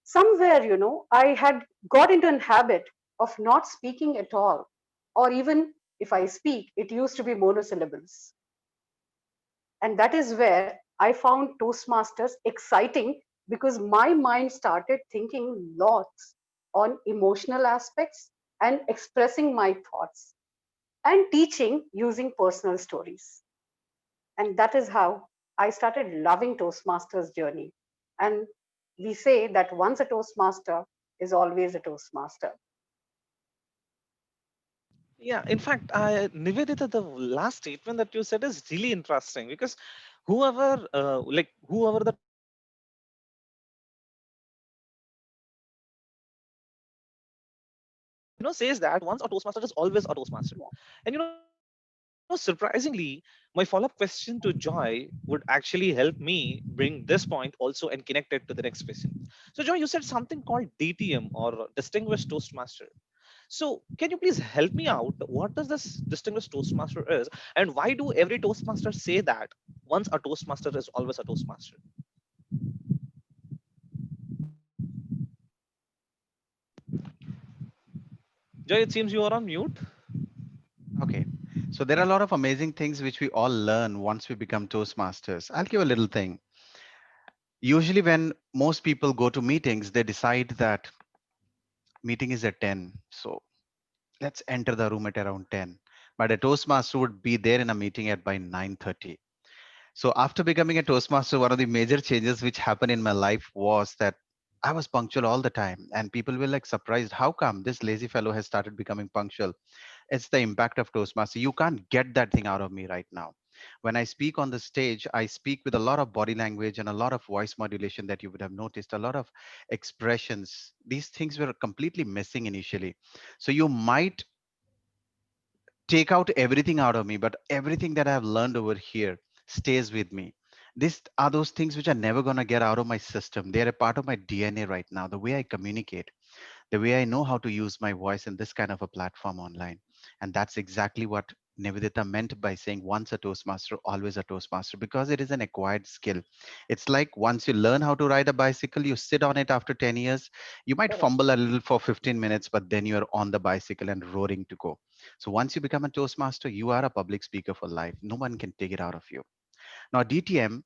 somewhere, I had got into a habit of not speaking at all, or even if I speak, it used to be monosyllables. And that is where I found Toastmasters exciting, because my mind started thinking lots on emotional aspects and expressing my thoughts and teaching using personal stories. And that is how I started loving Toastmasters journey. And we say that once a Toastmaster is always a Toastmaster. Yeah, in fact, Nivedita, the last statement that you said is really interesting because whoever the Toastmaster is, they always say that once a Toastmaster is always a Toastmaster. And surprisingly, my follow-up question to Joy would actually help me bring this point also and connect it to the next question. So, Joy, you said something called DTM or Distinguished Toastmaster. So, can you please help me out? What does this Distinguished Toastmaster is, and why do every Toastmaster say that once a Toastmaster is always a Toastmaster? Joy, it seems you are on mute. Okay. So there are a lot of amazing things which we all learn once we become Toastmasters. I'll give a little thing. Usually, when most people go to meetings, they decide that meeting is at 10. So let's enter the room at around 10. But a Toastmaster would be there in a meeting at by 9:30. So after becoming a Toastmaster, one of the major changes which happened in my life was that I was punctual all the time, and people were like surprised. How come this lazy fellow has started becoming punctual? It's the impact of Toastmaster. You can't get that thing out of me right now. When I speak on the stage, I speak with a lot of body language and a lot of voice modulation that you would have noticed, a lot of expressions. These things were completely missing initially. So you might take out everything out of me, but everything that I've learned over here stays with me. These are those things which are never going to get out of my system. They're a part of my DNA right now, the way I communicate, the way I know how to use my voice in this kind of a platform online. And that's exactly what Nivedita meant by saying once a Toastmaster, always a Toastmaster, because it is an acquired skill. It's like once you learn how to ride a bicycle, you sit on it after 10 years, you might Correct. fumble a little for 15 minutes, but then you're on the bicycle and roaring to go. So once you become a Toastmaster, you are a public speaker for life. No one can take it out of you. Now, DTM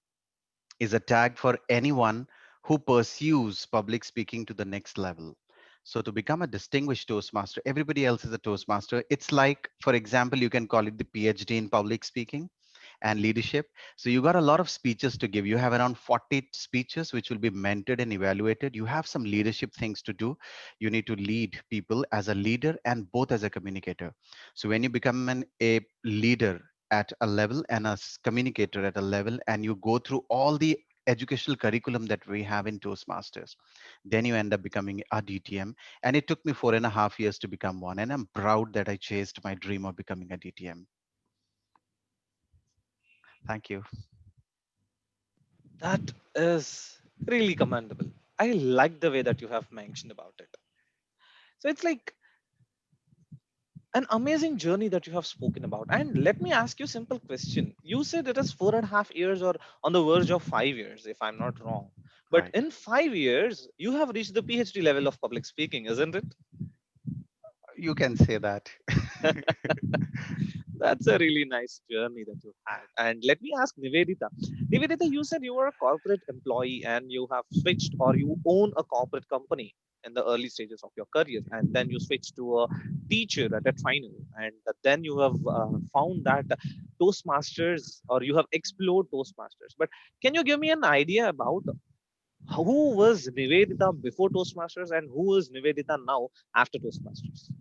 is a tag for anyone who pursues public speaking to the next level. So to become a distinguished Toastmaster, everybody else is a Toastmaster. It's like, for example, you can call it the PhD in public speaking and leadership. So you got a lot of speeches to give. You have around 40 speeches which will be mentored and evaluated. You have some leadership things to do. You need to lead people as a leader and both as a communicator. So when you become a leader at a level and a communicator at a level, and you go through all the educational curriculum that we have in Toastmasters, then you end up becoming a DTM. And it took me 4.5 years to become one. And I'm proud that I chased my dream of becoming a DTM. Thank you. That is really commendable. I like the way that you have mentioned about it. So it's like an amazing journey that you have spoken about. And let me ask you a simple question. You said it is 4.5 years or on the verge of 5 years, if I'm not wrong. But Right. in 5 years, you have reached the PhD level of public speaking, isn't it? You can say that. That's a really nice journey that you had. And let me ask Nivedita. Nivedita, you said you were a corporate employee and you have switched or you own a corporate company in the early stages of your career. And then you switched to a teacher at a final. And then you have found that Toastmasters or you have explored Toastmasters. But can you give me an idea about who was Nivedita before Toastmasters and who is Nivedita now after Toastmasters?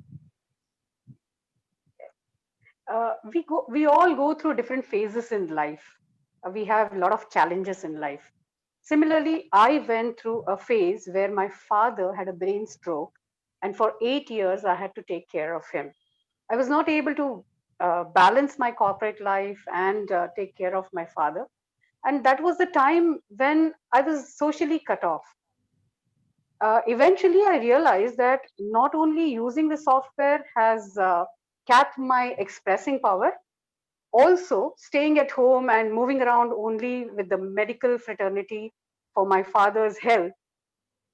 We all go through different phases in life. We have a lot of challenges in life. Similarly, I went through a phase where my father had a brain stroke, and for 8 years, I had to take care of him. I was not able to balance my corporate life and take care of my father. And that was the time when I was socially cut off. Eventually, I realized that not only using the software has capped my expressing power, also staying at home and moving around only with the medical fraternity for my father's health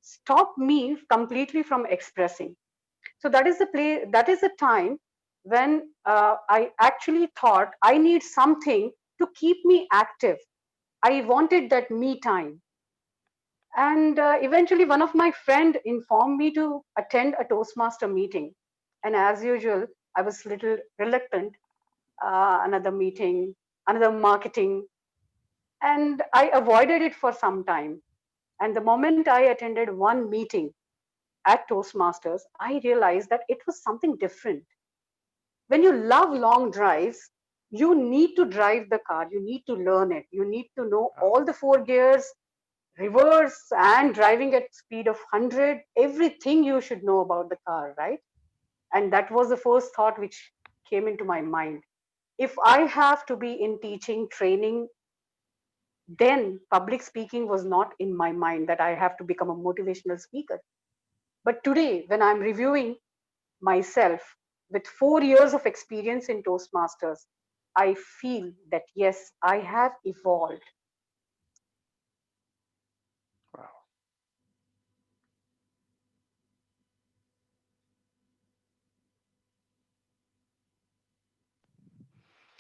stop me completely from expressing. So that is the time when I actually thought I need something to keep me active. I wanted that me time. And eventually, one of my friend informed me to attend a Toastmaster meeting. And as usual, I was a little reluctant. Another meeting, another marketing, and I avoided it for some time. And the moment I attended one meeting at Toastmasters, I realized that it was something different. When you love long drives, you need to drive the car, you need to learn it, you need to know Wow. all the four gears, reverse and driving at speed of 100, everything you should know about the car, right? And that was the first thought which came into my mind. If I have to be in teaching, training, then public speaking was not in my mind that I have to become a motivational speaker. But today, when I'm reviewing myself with 4 years of experience in Toastmasters, I feel that yes, I have evolved. Wow.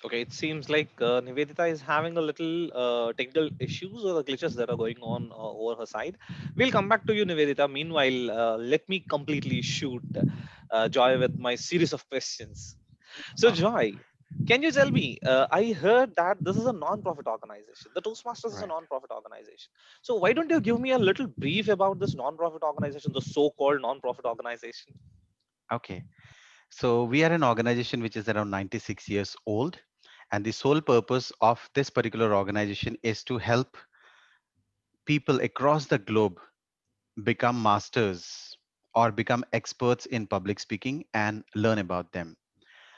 Okay, it seems like Nivedita is having a little technical issues or the glitches that are going on over her side. We'll come back to you, Nivedita. Meanwhile, let me completely shoot Joy with my series of questions. So, Oh, Joy, can you tell me? I heard that this is a non-profit organization. The Toastmasters is a right. non-profit organization. So, why don't you give me a little brief about this non-profit organization, the so-called non-profit organization? Okay. So we are an organization which is around 96 years old. And the sole purpose of this particular organization is to help people across the globe become masters or become experts in public speaking and learn about them.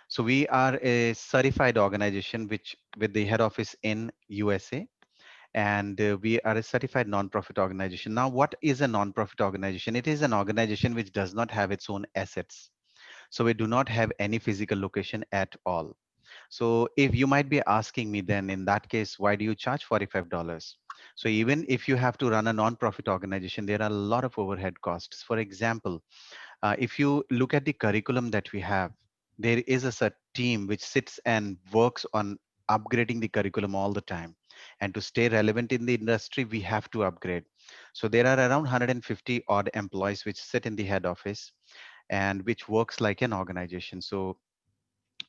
So we are a certified organization which with the head office in USA, and we are a certified non-profit organization. Now, what is a non-profit organization? It is an organization which does not have its own assets. So we do not have any physical location at all. So if you might be asking me, then in that case, why do you charge $45? So even if you have to run a non-profit organization, there are a lot of overhead costs. For example, if you look at the curriculum that we have, there is a set team which sits and works on upgrading the curriculum all the time. And to stay relevant in the industry, we have to upgrade. So there are around 150 odd employees which sit in the head office and which works like an organization. So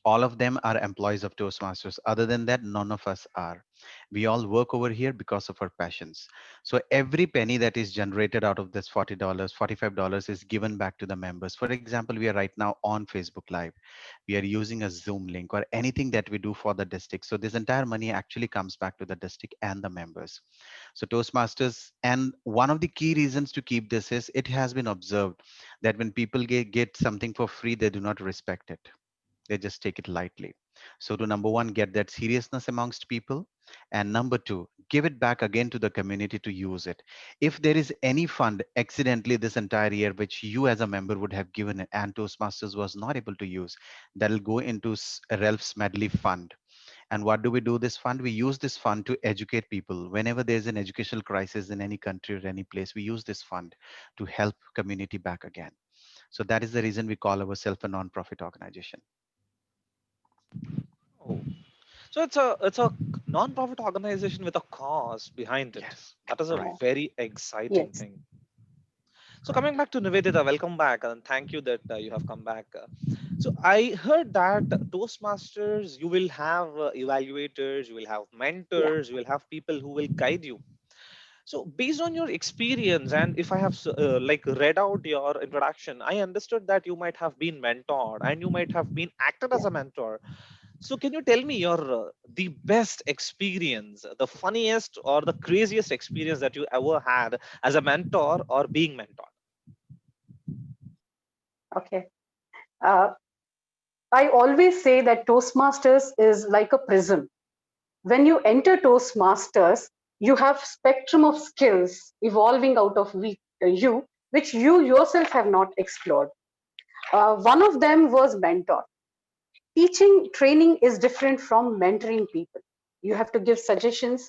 all of them are employees of Toastmasters. Other than that, none of us are. We all work over here because of our passions. So every penny that is generated out of this $40, $45 is given back to the members. For example, we are right now on Facebook Live. We are using a Zoom link or anything that we do for the district. So this entire money actually comes back to the district and the members. So Toastmasters, and one of the key reasons to keep this is it has been observed that when people get something for free, they do not respect it, they just take it lightly. So to number one, get that seriousness amongst people, and number two, give it back again to the community to use it. If there is any fund accidentally this entire year which you as a member would have given it and Toastmasters was not able to use, that'll go into Ralph's Medley Fund. And what do we do this fund? We use this fund to educate people. Whenever there's an educational crisis in any country or any place, we use this fund to help community back again. So that is the reason we call ourselves a non-profit organization. Oh, so it's a non-profit organization with a cause behind it. Yes, That is a right. Yeah. very exciting Yes. thing. So Right. coming back to Nivedita, welcome back and thank you that you have come back. So I heard that Toastmasters, you will have evaluators, you will have Yeah. mentors, you will have people who will guide you. So based on your experience, and if I have like read out your introduction, I understood that you might have been mentored and you might have been acted as Yeah. a mentor. So can you tell me your the best experience, the funniest or the craziest experience that you ever had as a mentor or being mentored? Okay. Uh, I always say that Toastmasters is like a prism. When you enter Toastmasters, you have spectrum of skills evolving out of you, which you yourself have not explored. One of them was mentor. Teaching training is different from mentoring people. You have to give suggestions,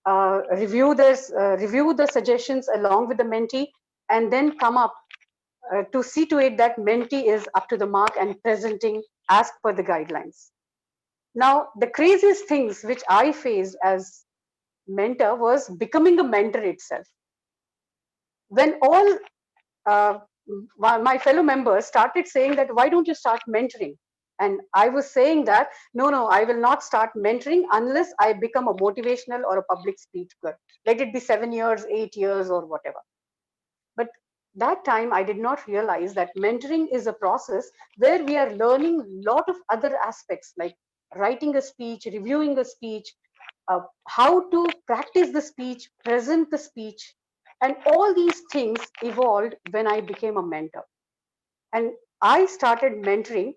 review the suggestions along with the mentee, and then come up to see to it that mentee is up to the mark and presenting as per the guidelines. Now, the craziest things which I faced as mentor was becoming a mentor itself. When all uh, my fellow members started saying that, why don't you start mentoring? And I was saying that, no, I will not start mentoring unless I become a motivational or a public speaker. Let it be 7 years, 8 years, or whatever. But that time I did not realize that mentoring is a process where we are learning a lot of other aspects like writing a speech, reviewing a speech, how to practice the speech, present the speech. And all these things evolved when I became a mentor. And I started mentoring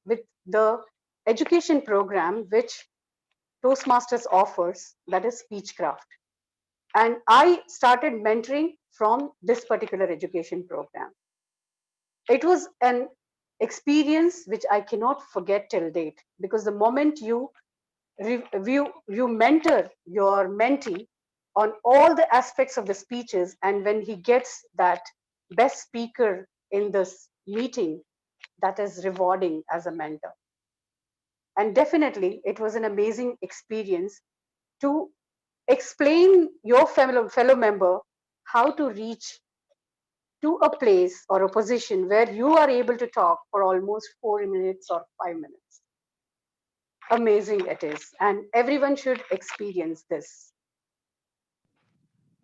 with the education program which Toastmasters offers, that is Speechcraft. And I started mentoring from this particular education program. It was an experience which I cannot forget till date, because the moment you mentor your mentee on all the aspects of the speeches, and when he gets that best speaker in this meeting, that is rewarding as a mentor. And definitely it was an amazing experience to explain your fellow member how to reach to a place or a position where you are able to talk for almost 4 minutes or 5 minutes. Amazing it is, and everyone should experience this.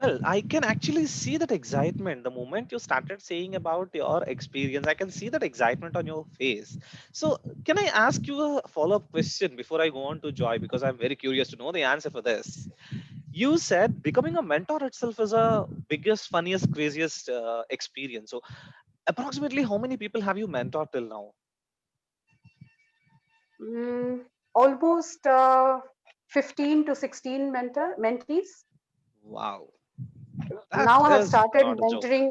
Well, I can actually see that excitement the moment you started saying about your experience. I can see that excitement on your face. So, can I ask you a follow up question before I go on to Joy? Because I'm very curious to know the answer for this. You said becoming a mentor itself is a biggest, funniest, craziest experience. So, approximately how many people have you mentored till now? Mm, almost 15 to 16 mentees. Wow, that Now I have is started not a joke. mentoring.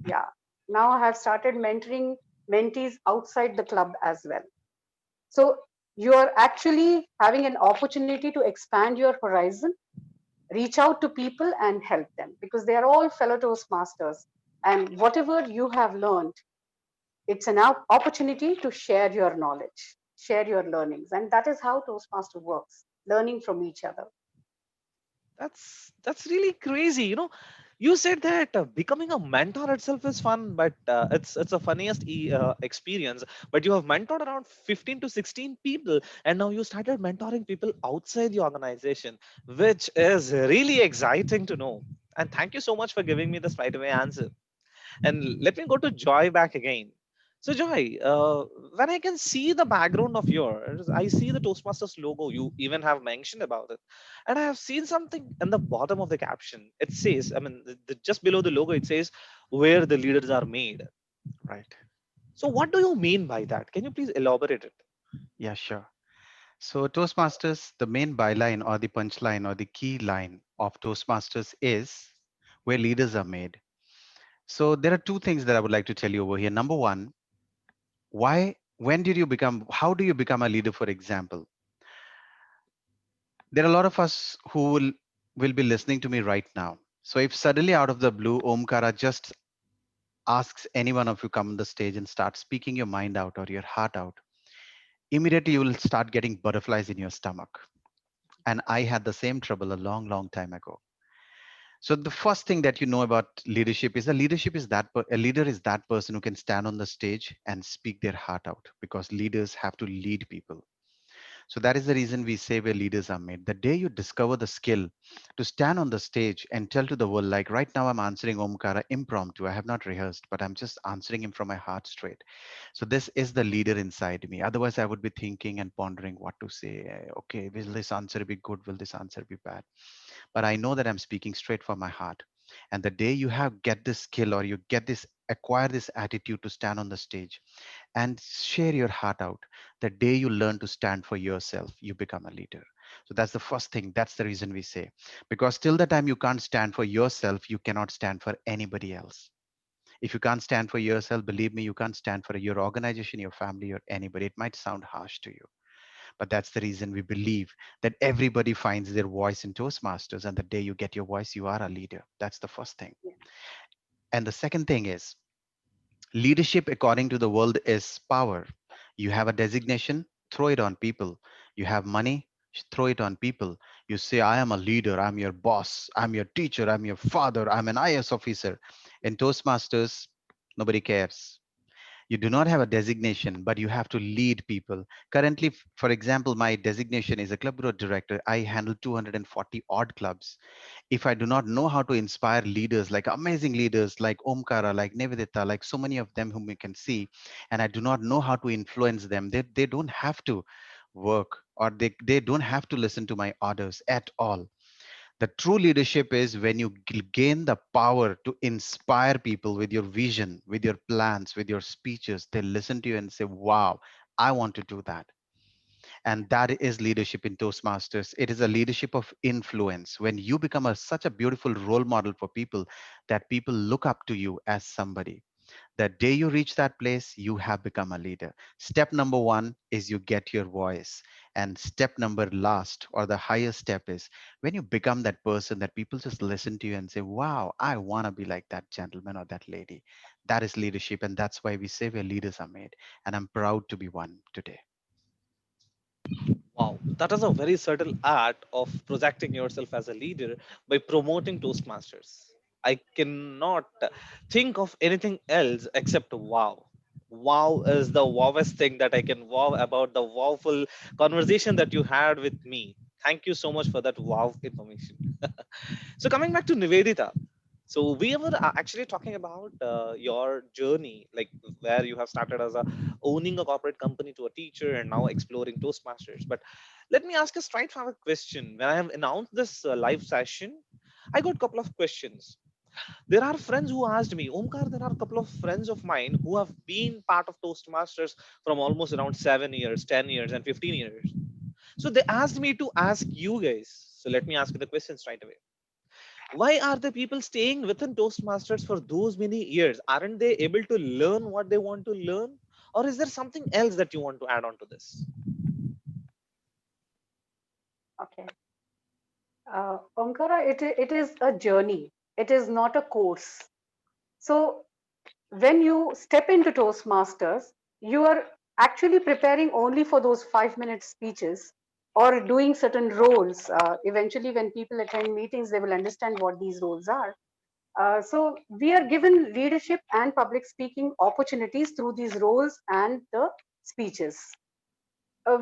Yeah, now I have started mentoring mentees outside the club as well. So you are actually having an opportunity to expand your horizon, reach out to people and help them, because they are all fellow Toastmasters. And whatever you have learned, it's an opportunity to share your knowledge, share your learnings. And that is how Toastmaster works, learning from each other. That's really crazy. You said that becoming a mentor itself is fun, but it's a funniest experience. But you have mentored around 15 to 16 people, and now you started mentoring people outside the organization, which is really exciting to know. And thank you so much for giving me this right away answer. And let me go to Joy back again. So, Joy, when I can see the background of yours, I see the Toastmasters logo. You even have mentioned about it. And I have seen something in the bottom of the caption. It says, I mean, just below the logo, it says, where the leaders are made. Right. So, what do you mean by that? Can you please elaborate it? Yeah, sure. So, Toastmasters, the main byline or the punchline or the key line of Toastmasters is where leaders are made. So, there are two things that I would like to tell you over here. Number one, how do you become a leader, for example? There are a lot of us who will be listening to me right now. So, if suddenly out of the blue, Omkara just asks any one of you come on the stage and start speaking your mind out or your heart out, immediately you will start getting butterflies in your stomach. And I had the same trouble a long, long time ago. So the first thing that you know about leadership is a leader is that person who can stand on the stage and speak their heart out, because leaders have to lead people. So that is the reason we say where leaders are made. The day you discover the skill to stand on the stage and tell to the world, like right now, I'm answering Omkara impromptu. I have not rehearsed, but I'm just answering him from my heart straight. So this is the leader inside me. Otherwise, I would be thinking and pondering what to say. Okay, will this answer be good? Will this answer be bad? But I know that I'm speaking straight from my heart. And the day you have get this skill, or you get this acquire this attitude to stand on the stage and share your heart out, the day you learn to stand for yourself, you become a leader. So that's the first thing. That's the reason we say, because till the time you can't stand for yourself, you cannot stand for anybody else. If you can't stand for yourself, believe me, you can't stand for your organization, your family, or anybody. It might sound harsh to you, but that's the reason we believe that everybody finds their voice in Toastmasters. And the day you get your voice, you are a leader. That's the first thing. Yeah. And the second thing is, leadership, according to the world, is power. You have a designation, throw it on people. You have money, throw it on people. You say, I am a leader, I'm your boss, I'm your teacher, I'm your father, I'm an IS officer. In Toastmasters, nobody cares. You do not have a designation, but you have to lead people. Currently, for example, my designation is a club growth director. I handle 240 odd clubs. If I do not know how to inspire leaders, like amazing leaders like Omkara, like Nivedita, like so many of them whom we can see, and I do not know how to influence them, they don't have to work, or they don't have to listen to my orders at all. The true leadership is when you gain the power to inspire people with your vision, with your plans, with your speeches. They listen to you and say, wow, I want to do that. And that is leadership in Toastmasters. It is a leadership of influence. When you become such a beautiful role model for people, that people look up to you as somebody. The day you reach that place, you have become a leader. Step number one is you get your voice. And step number last, or the highest step, is when you become that person that people just listen to you and say, wow, I want to be like that gentleman or that lady. That is leadership. And that's why we say where leaders are made. And I'm proud to be one today. Wow, that is a very subtle art of projecting yourself as a leader by promoting Toastmasters. I cannot think of anything else except wow. Wow is the wowest thing that I can wow about the wowful conversation that you had with me. Thank you so much for that wow information. So coming back to Nivedita, so we were actually talking about your journey, like where you have started as a owning a corporate company to a teacher and now exploring Toastmasters. But let me ask a straightforward question. When I have announced this live session, I got a couple of questions. There are friends who asked me, Omkar, there are a couple of friends of mine who have been part of Toastmasters from almost around 7 years, 10 years, and 15 years. So they asked me to ask you guys. So let me ask you the questions right away. Why are the people staying within Toastmasters for those many years? Aren't they able to learn what they want to learn? Or is there something else that you want to add on to this? Okay. Omkara, it is a journey. It is not a course. So when you step into Toastmasters, you are actually preparing only for those 5 minute speeches or doing certain roles. Eventually, when people attend meetings, they will understand what these roles are. So we are given leadership and public speaking opportunities through these roles and the speeches.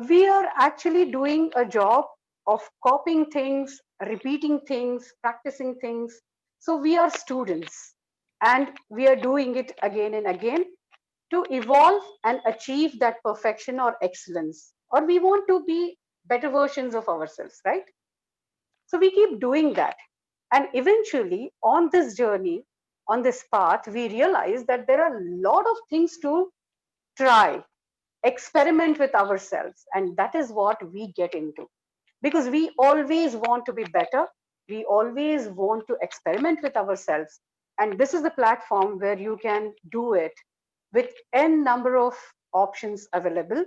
We are actually doing a job of copying things, repeating things, practicing things. So we are students and we are doing it again and again to evolve and achieve that perfection or excellence. Or we want to be better versions of ourselves, right? So we keep doing that. And eventually, on this journey, on this path, we realize that there are a lot of things to try, experiment with ourselves. And that is what we get into. Because we always want to be better. We always want to experiment with ourselves. And this is the platform where you can do it with n number of options available,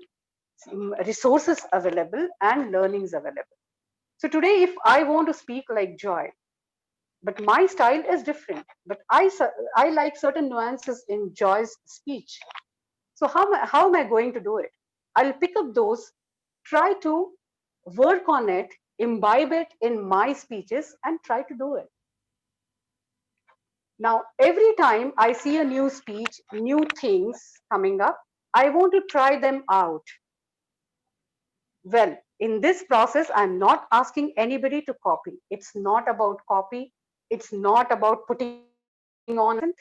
resources available, and learnings available. So today, if I want to speak like Joy, but my style is different, but I like certain nuances in Joy's speech. So how am I going to do it? I'll pick up those, try to work on it, imbibe it in my speeches, and try to do it. Now, every time I see a new speech, new things coming up, I want to try them out. Well, in this process, I'm not asking anybody to copy. It's not about copy. It's not about putting on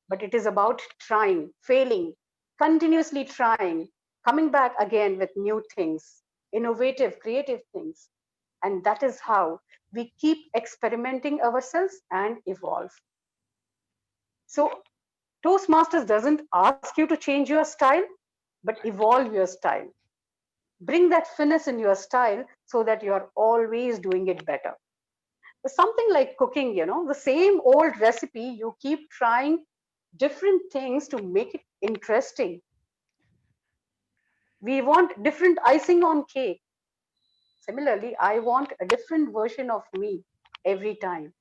but it is about trying, failing, continuously trying, coming back again with new things, innovative, creative things. And that is how we keep experimenting ourselves and evolve. So Toastmasters doesn't ask you to change your style, but evolve your style. Bring that finesse in your style so that you're always doing it better. Something like cooking, the same old recipe, you keep trying different things to make it interesting. We want different icing on cake. Similarly, I want a different version of me every time.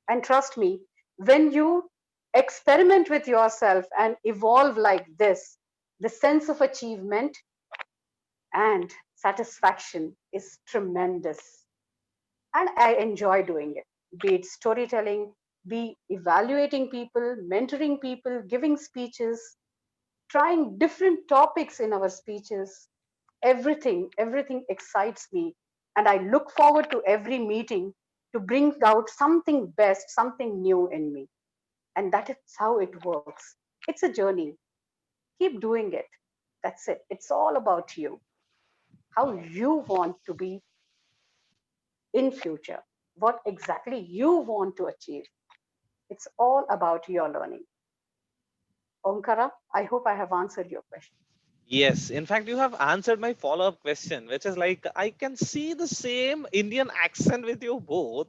And trust me, when you Experiment with yourself and evolve like this. The sense of achievement and satisfaction is tremendous. And I enjoy doing it, be it storytelling, be evaluating people, mentoring people, giving speeches, trying different topics in our speeches. Everything excites me. And I look forward to every meeting to bring out something best, something new in me. And that is how it works. It's a journey. Keep doing it. That's it. It's all about you, how you want to be in future, what exactly you want to achieve. It's all about your learning. Omkara, I hope I have answered your question. Yes, in fact, you have answered my follow-up question, which is like I can see the same Indian accent with you both.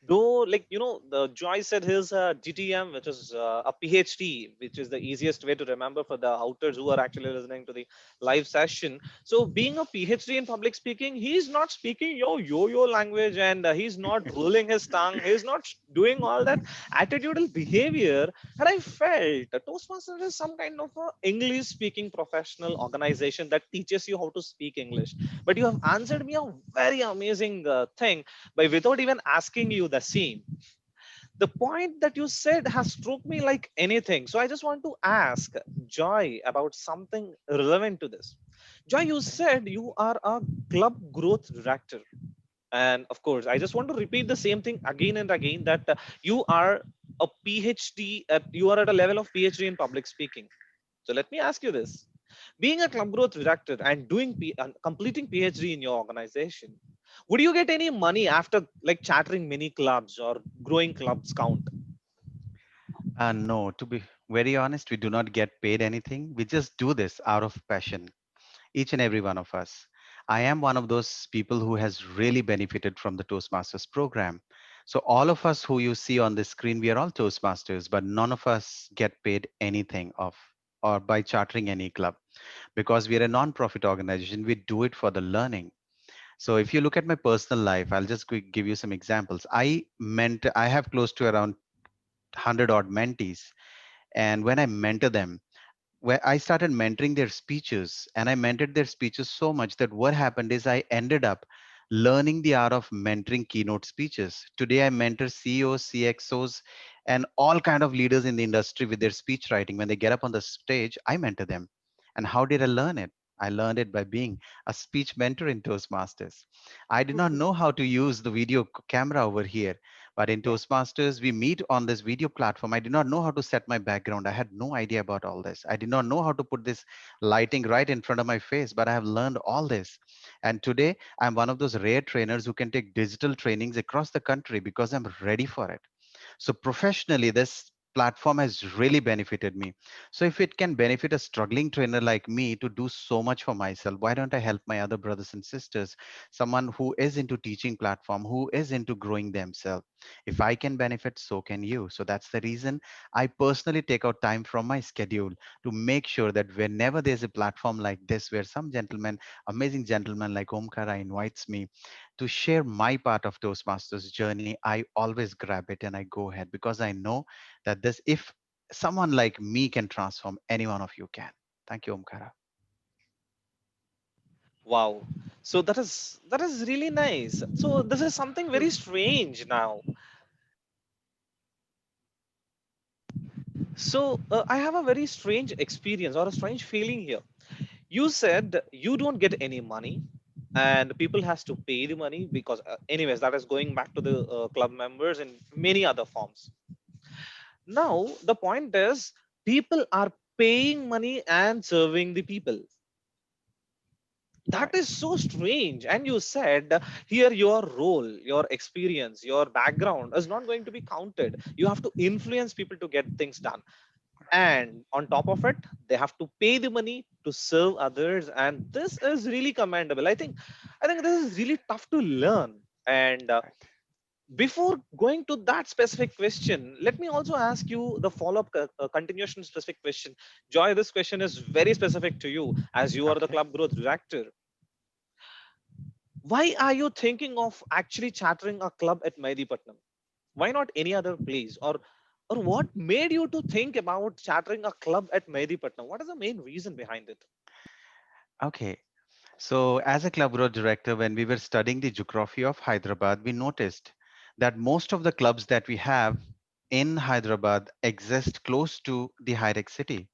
Though, like the Joy said his GTM, which is a PhD, which is the easiest way to remember for the outers who are actually listening to the live session. So, being a PhD in public speaking, he's not speaking your yo-yo language, and he's not rolling his tongue. He's not doing all that attitudinal behavior. And I felt that Toastmasters is some kind of a English speaking professional organization that teaches you how to speak English. But you have answered me a very amazing thing by without even asking you the same. The point that you said has struck me like anything. So I just want to ask Joy about something relevant to this. Joy, you Okay. said you are a club growth director. And of course, I just want to repeat the same thing again and again that you are a PhD, you are at a level of PhD in public speaking. So let me ask you this. Being a club growth director and completing PhD in your organization, would you get any money after like chattering many clubs or growing clubs count? No, to be very honest, we do not get paid anything. We just do this out of passion, each and every one of us. I am one of those people who has really benefited from the Toastmasters program. So all of us who you see on the screen, we are all Toastmasters, but none of us get paid anything of or by chartering any club because we are a non-profit organization. We do it for the learning. So if you look at my personal life, I'll just give you some examples. I have close to around 100 odd mentees, and when I mentor them, where I started mentoring their speeches, and I mentored their speeches so much that what happened is I ended up learning the art of mentoring keynote speeches. Today I mentor CEOs, CXOs, and all kind of leaders in the industry with their speech writing. When they get up on the stage, I mentor them. And how did I learn it? I learned it by being a speech mentor in Toastmasters. I did not know how to use the video camera over here, but in Yeah. Toastmasters, we meet on this video platform. I did not know how to set my background. I had no idea about all this. I did not know how to put this lighting right in front of my face, but I have learned all this. And today, I'm one of those rare trainers who can take digital trainings across the country because I'm ready for it. So professionally, this platform has really benefited me. So if it can benefit a struggling trainer like me to do so much for myself, why don't I help my other brothers and sisters, someone who is into teaching platform, who is into growing themselves? If I can benefit, so can you. So that's the reason I personally take out time from my schedule to make sure that whenever there's a platform like this, where some gentleman, amazing gentleman like Omkara invites me to share my part of Toastmasters journey, I always grab it and I go ahead because I know that this, if someone like me can transform, any one of you can. Thank you, Omkara. Wow. So that is really nice. So this is something very strange now. So I have a very strange experience or a strange feeling here. You said you don't get any money and people has to pay the money because anyways that is going back to the club members in many other forms. Now the point is people are paying money and serving the people. That Right. is so strange. And you said here your role, your experience, your background is not going to be counted. You have to influence people to get things done, and on top of it they have to pay the money to serve others, and this is really commendable. I think this is really tough to learn. And Right. before going to that specific question, let me also ask you the follow-up continuation specific question. Joy, this question is very specific to you as you are the Okay. club growth director. Why are you thinking of actually chartering a club at Maidipatnam? Why not any other place? Or or what made you to think about chartering a club at Mehdipatnam? What is the main reason behind it? Okay. So, as a club road director, when we were studying the geography of Hyderabad, we noticed that most of the clubs that we have in Hyderabad exist close to the high-tech city.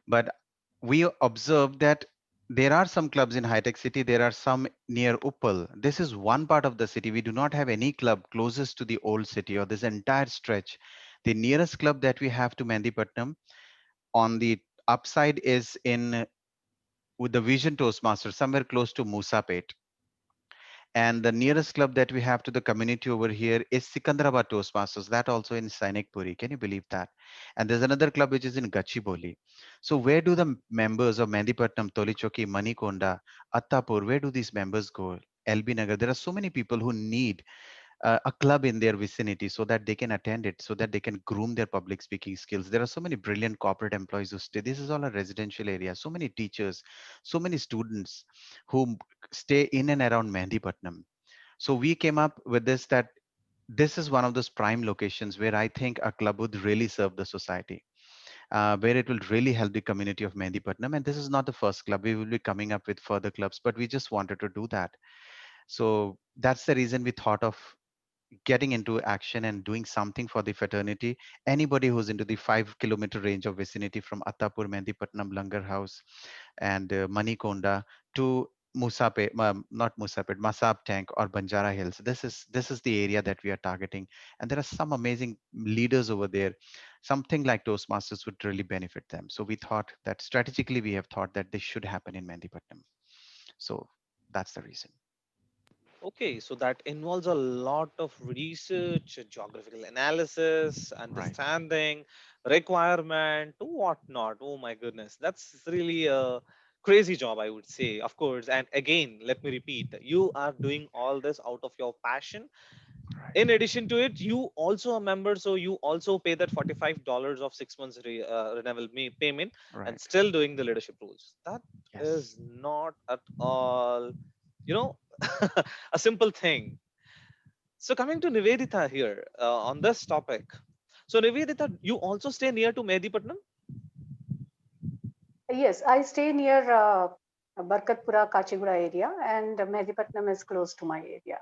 But we observed that there are some clubs in high-tech city, there are some near Uppal. This is one part of the city. We do not have any club closest to the old city or this entire stretch. The nearest club that we have to Mehndipatnam on the upside is in with the Vision Toastmasters, somewhere close to Musapet. And the nearest club that we have to the community over here is Sikandrabad Toastmasters, that also in Sainikpuri. Can you believe that? And there's another club which is in Gachibowli. So where do the members of Mehndipatnam, Tolichoki, Manikonda, Attapur, where do these members go? LB Nagar. There are so many people who need a club in their vicinity so that they can attend it, so that they can groom their public speaking skills. There are so many brilliant corporate employees who stay. This is all a residential area. So many teachers, so many students who stay in and around Mehndipatnam. So we came up with this that this is one of those prime locations where I think a club would really serve the society, where it will really help the community of Mehndipatnam. And this is not the first club. We will be coming up with further clubs, but we just wanted to do that. So that's the reason we thought of getting into action and doing something for the fraternity. Anybody who's into the 5 kilometer range of vicinity from Attapur, Mehndipatnam, Langar House, and Manikonda to not Musapet, Masab Tank or Banjara Hills. This is the area that we are targeting, and there are some amazing leaders over there. Something like Toastmasters would really benefit them. So we thought that strategically we have thought that this should happen in Mehndipatnam. So that's the reason. Okay, so that involves a lot of research, geographical analysis, Right. understanding, requirement, whatnot. Oh my goodness, that's really a crazy job, I would say, of course. And again, let me repeat, you are doing all this out of your passion. Right. In addition to it, you also a member, so you also pay that $45 of 6 months renewal payment, and Right. still doing the leadership roles. That Yes. is not at all, you know, a simple thing. So coming to Nivedita here on this topic. So Nivedita, you also stay near to Mehdipatnam? Yes, I stay near Barkatpura, Kachiguda area, and Mehdipatnam is close to my area.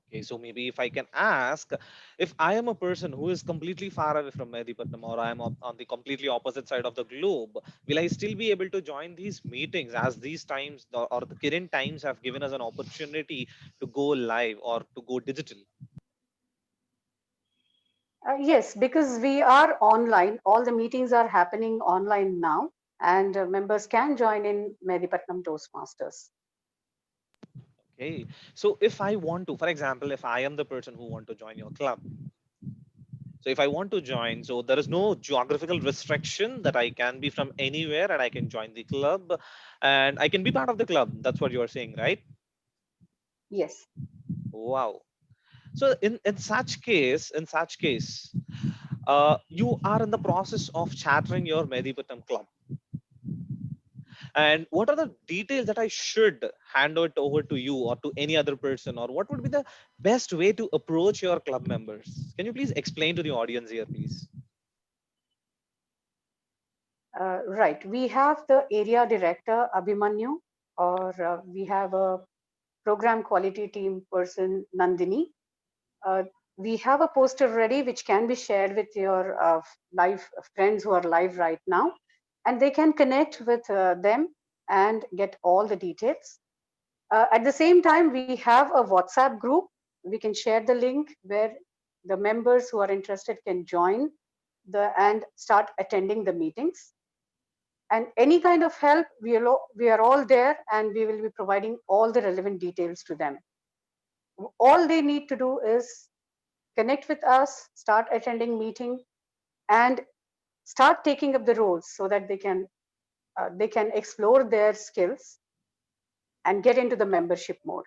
Okay, so maybe if I can ask, if I am a person who is completely far away from Mehdipatnam, or I am on the completely opposite side of the globe, will I still be able to join these meetings, as these times or the current times have given us an opportunity to go live or to go digital? Yes, because we are online, all the meetings are happening online now, and members can join in Mehdipatnam Toastmasters. Okay, so if I want to, for example, if I am the person who want to join your club, so if I want to join, so there is no geographical restriction that I can be from anywhere and I can join the club and I can be part of the club. That's what you are saying, right? Yes. Wow. So in such case, you are in the process of chartering your Medipatam club. And what are the details that I should hand it over to you or to any other person, or what would be the best way to approach your club members? Can you please explain to the audience here, please? Right. We have the area director, Abhimanyu, or we have a program quality team person, Nandini. Uh, we have a poster ready which can be shared with your live friends who are live right now, and they can connect with them and get all the details. At the same time, we have a WhatsApp group. We can share the link where the members who are interested can join and start attending the meetings. And any kind of help, we are all there, and we will be providing all the relevant details to them. All they need to do is connect with us, start attending meeting, and start taking up the roles so that they can explore their skills and get into the membership mode.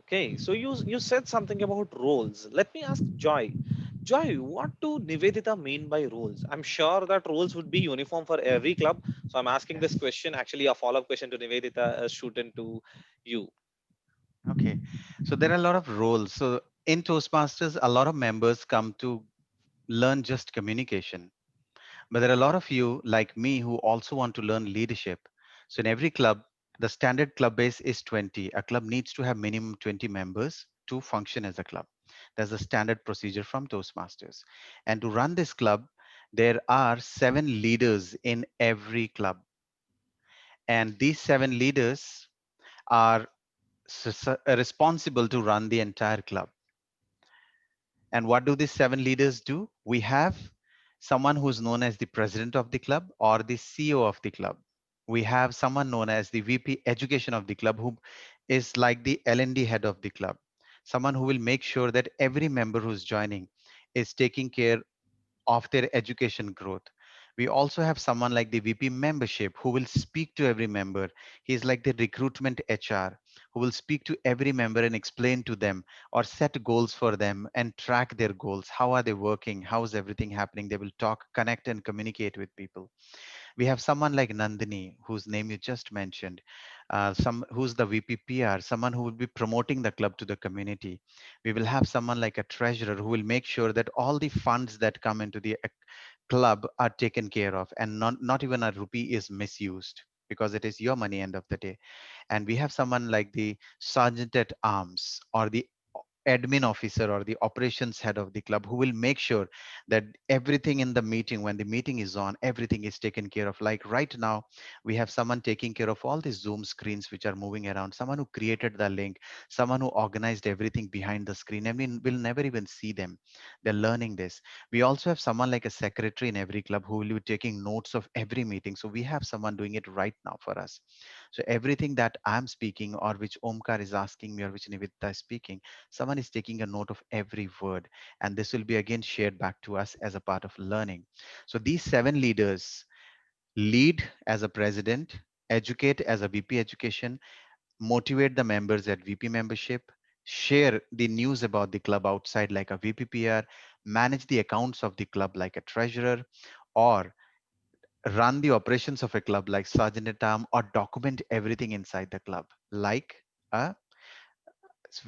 Okay, so you said something about roles. Let me ask Joy. Joy, what do Nivedita mean by roles? I'm sure that roles would be uniform for every club. So I'm asking this Yes. question, actually a follow-up question to Nivedita, shooten to you. Okay. So there are a lot of roles. So In Toastmasters, a lot of members come to learn just communication. But there are a lot of you, like me, who also want to learn leadership. So in every club, the standard club base is 20. A club needs to have minimum 20 members to function as a club. That's the standard procedure from Toastmasters. And to run this club, there are 7 leaders in every club. And these 7 leaders are responsible to run the entire club. And what do these 7 leaders do? We have someone who's known as the president of the club or the CEO of the club. We have someone known as the VP education of the club, who is like the L&D head of the club. Someone who will make sure that every member who's joining is taking care of their education growth. We also have someone like the VP membership who will speak to every member. He's like the recruitment HR who will speak to every member and explain to them or set goals for them and track their goals. How are they working? How is everything happening? They will talk, connect, and communicate with people. We have someone like Nandini, whose name you just mentioned, some who's the VP PR, someone who will be promoting the club to the community. We will have someone like a treasurer who will make sure that all the funds that come into the club are taken care of and not even a rupee is misused, because it is your money end of the day. And we have someone like the sergeant at arms or the admin officer or the operations head of the club who will make sure that everything in the meeting, when the meeting is on, everything is taken care of. Like right now, we have someone taking care of all these Zoom screens which are moving around, someone who created the link, someone who organized everything behind the screen, and we'll never even see them. They're learning this. We also have someone like a secretary in every club who will be taking notes of every meeting. So we have someone doing it right now for us. So everything that I'm speaking or which Omkar is asking me or which Nivedita is speaking, someone is taking a note of every word, and this will be again shared back to us as a part of learning. So these 7 leaders lead as a president, educate as a VP education, motivate the members at VP membership, share the news about the club outside like a VPPR, manage the accounts of the club like a treasurer, or run the operations of a club like sergeant at arm, or document everything inside the club like a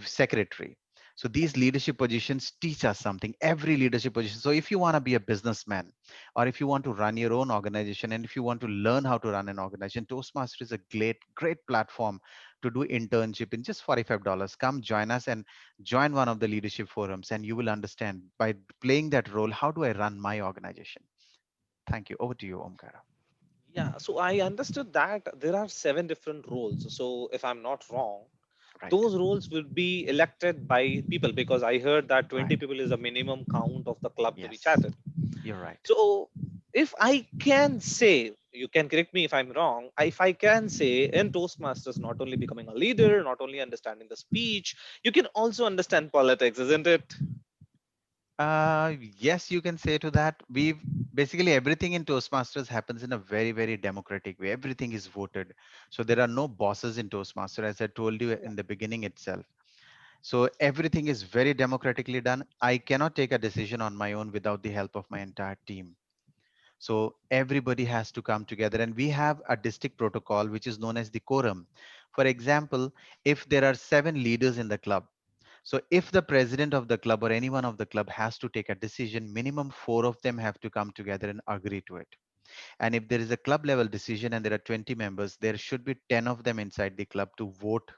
secretary. So these leadership positions teach us something, every leadership position. So if you want to be a businessman, or if you want to run your own organization, and if you want to learn how to run an organization, Toastmaster is a great platform to do internship in just $45. Come join us and join one of the leadership forums, and you will understand by playing that role, how do I run my organization? Thank you. Over to you, Omkara. Yeah, so I understood that there are 7 different roles. So if I'm not wrong, Right, those roles will be elected by people, because I heard that 20 right. people is the minimum count of the club to be Yes, chatted. you're right. So if I can say, you can correct me if I'm wrong, if I can say in Toastmasters, not only becoming a leader, not only understanding the speech, you can also understand politics, isn't it? Yes, you can say to that. We've basically everything in Toastmasters happens in a very democratic way. Everything is voted. So there are no bosses in Toastmaster, as I told you Yeah. in the beginning itself. So everything is very democratically done. I cannot take a decision on my own without the help of my entire team. So everybody has to come together, and we have a district protocol which is known as the quorum. For example, if there are 7 leaders in the club, so if the president of the club or anyone of the club has to take a decision, minimum 4 of them have to come together and agree to it. And if there is a club level decision and there are 20 members, there should be 10 of them inside the club to vote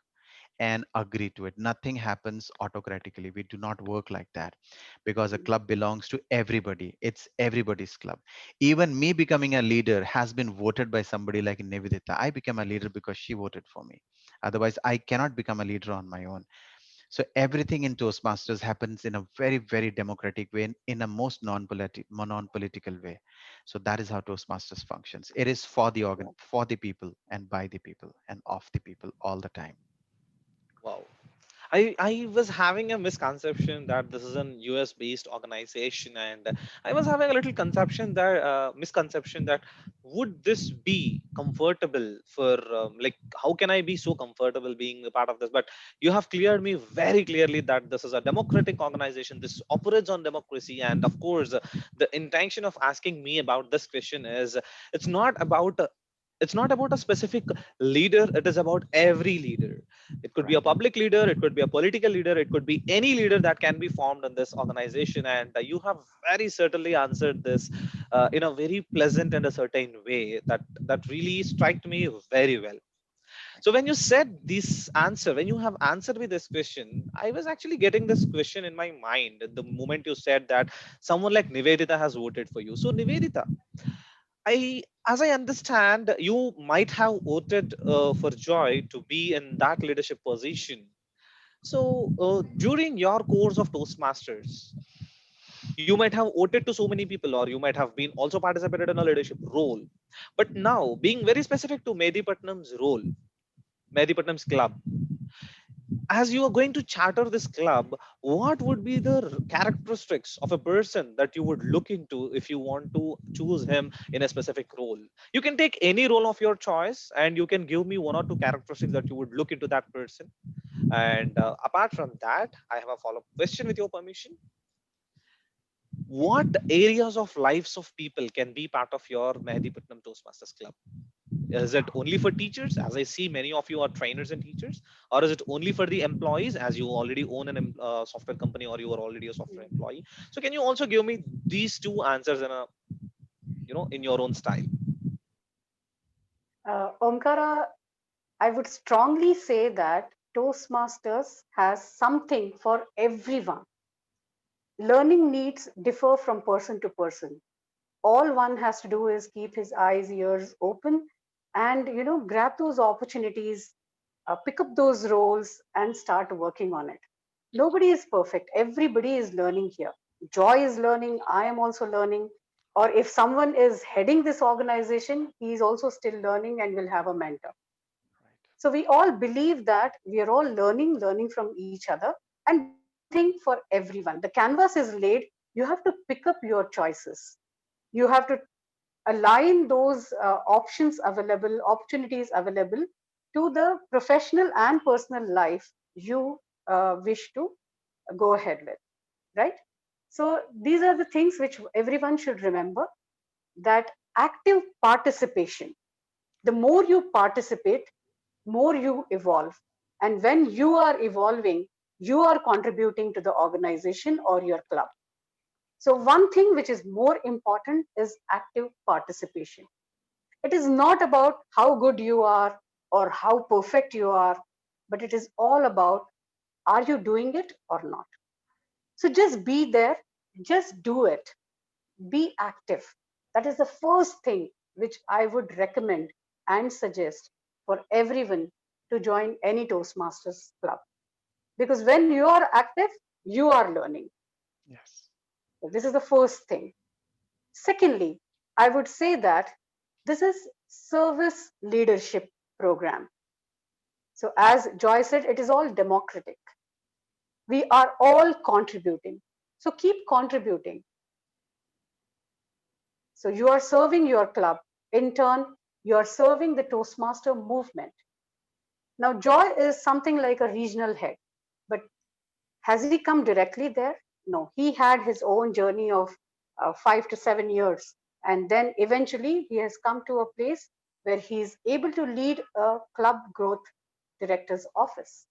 and agree to it. Nothing happens autocratically. We do not work like that, because a club belongs to everybody. It's everybody's club. Even me becoming a leader has been voted by somebody like Nivedita. I became a leader because she voted for me. Otherwise, I cannot become a leader on my own. So everything in Toastmasters happens in a very democratic way, in a most non-political way. So that is how Toastmasters functions. It is for the for the people and by the people and of the people all the time. Wow. I was having a misconception that this is an US based organization, and I was having a little conception that misconception that would this be comfortable for like, how can I be so comfortable being a part of this? But you have cleared me very clearly that this is a democratic organization. This operates on democracy, and of course, the intention of asking me about this question is it's not about a specific leader, it is about every leader. It could be a Right. public leader, it could be a political leader, it could be any leader that can be formed in this organization. And you have very certainly answered this in a very pleasant and a certain way that really struck me very well. Thank So you. when you said this answer, when you have answered me this question, I was actually getting this question in my mind the moment you said that someone like Nivedita has voted for you. So Nivedita, as I understand, you might have voted for Joy to be in that leadership position. So during your course of Toastmasters, you might have voted to so many people, or you might have been also participated in a leadership role. But now, being very specific to Medipatnam's role, Medipatnam's club, as you are going to charter this club, what would be the characteristics of a person that you would look into if you want to choose him in a specific role? You can take any role of your choice, and you can give me one or two characteristics that you would look into that person. And apart from that, I have a follow-up question with your permission. What areas of lives of people can be part of your Mehdi Toastmasters club? Is it only for teachers, as I see many of you are trainers and teachers, or is it only for the employees, as you already own an software company, or you are already a software employee? So can you also give me these two answers in a, in your own style? Omkara, I would strongly say that Toastmasters has something for everyone. Learning needs differ from person to person. All one has to do is keep his eyes, ears open, and grab those opportunities, pick up those roles, and start working on it. Nobody is perfect. Everybody is learning here. Joy is learning. I am also learning. Or if someone is heading this organization, he is also still learning and will have a mentor. Right. So we all believe that we are all learning from each other, and there is something for everyone. The canvas is laid. You have to pick up your choices. You have to align those opportunities available to the professional and personal life you wish to go ahead with, right? So these are the things which everyone should remember, that active participation, the more you participate, more you evolve. And when you are evolving, you are contributing to the organization or your club. So, one thing which is more important is active participation. It is not about how good you are or how perfect you are, but it is all about, are you doing it or not? So, just be there, just do it, be active. That is the first thing which I would recommend and suggest for everyone to join any Toastmasters club. Because when you are active, you are learning. Yes. So this is the first thing. Secondly, I would say that this is service leadership program. So as Joy said, it is all democratic. We are all contributing. So keep contributing. So you are serving your club. In turn, you are serving the Toastmaster movement. Now, Joy is something like a regional head, but has he come directly there? No, he had his own journey of 5 to 7 years. And then eventually he has come to a place where he is able to lead a club growth director's office.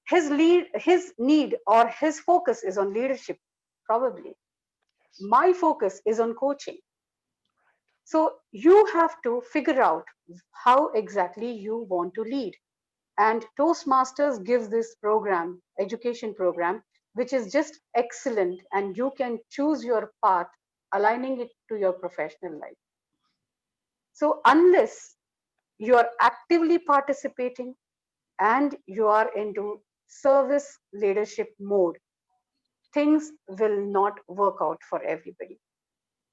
His need or his focus is on leadership, probably. Yes. My focus is on coaching. So you have to figure out how exactly you want to lead. And Toastmasters gives this program, education program, which is just excellent, and you can choose your path, aligning it to your professional life. So unless you are actively participating and you are into service leadership mode, things will not work out for everybody.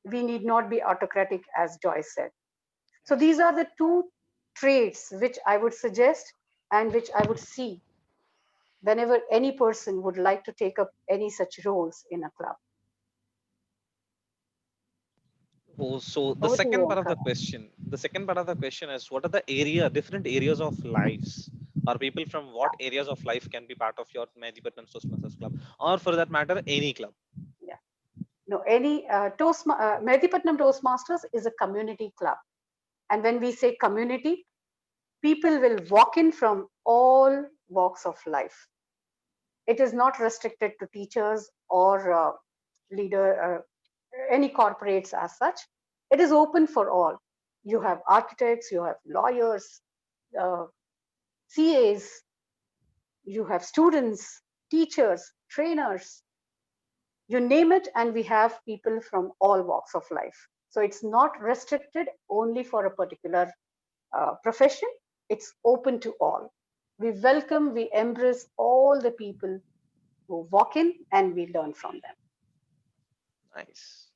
We need not be autocratic, as Joyce said. So Yes. these are the two traits which I would suggest and which I would see whenever any person would like to take up any such roles in a club. Oh, so the Over to you, second part of the Omkar. question, is what are the different areas of lives, or people from what areas of life can be part of your Medipatnam Toastmasters club, or for that matter, any club? Yeah. No, any Mehdi Toastmasters is a community club. And when we say community, People will walk in from all walks of life. It is not restricted to teachers or leader, any corporates as such. It is open for all. You have architects, you have lawyers, uh, CAs, you have students, teachers, trainers, you name it, and we have people from all walks of life. So it's not restricted only for a particular profession, it's open to all. We welcome, we embrace all the people who walk in and we learn from them. Nice.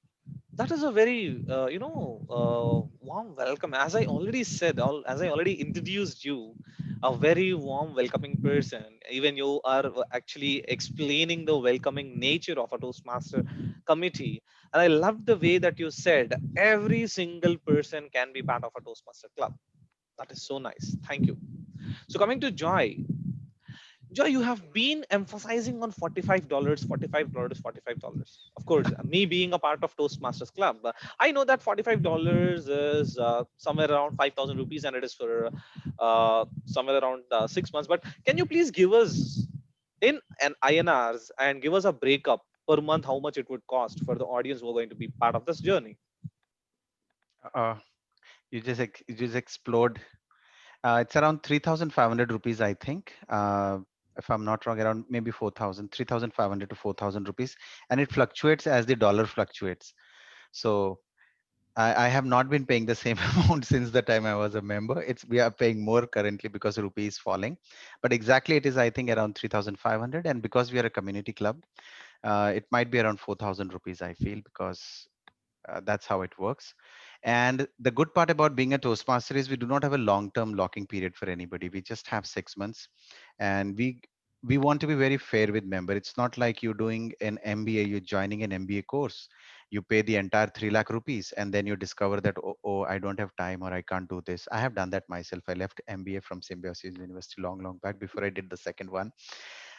That is a very warm welcome. As I already said, as I already introduced you, a very warm welcoming person. Even you are actually explaining the welcoming nature of a Toastmaster committee. And I love the way that you said every single person can be part of a Toastmaster club. That is so nice. Thank you. So coming to Joy, Joy, you have been emphasizing on $45, $45, $45. Of course, me being a part of Toastmasters Club, I know that $45 is somewhere around 5,000 rupees, and it is for somewhere around 6 months. But can you please give us in an INRs and give us a breakup per month how much it would cost for the audience who are going to be part of this journey? Uh, you just explode. It's around 3,500 rupees, I think. If I'm not wrong, around maybe 4,000, 3,500 to 4,000 rupees, and it fluctuates as the dollar fluctuates. So I have not been paying the same amount since the time I was a member. It's we are paying more currently because rupee is falling, but exactly it is I think around 3,500, and because we are a community club, it might be around 4,000 rupees. I feel because that's how it works. And the good part about being a Toastmaster is we do not have a long-term locking period for anybody. We just have 6 months, and we want to be very fair with member. It's not like you're doing an MBA, you're joining an MBA course. You pay the entire 3 lakh rupees, and then you discover that oh, I don't have time or I can't do this. I have done that myself. I left MBA from Symbiosis University long back before I did the second one.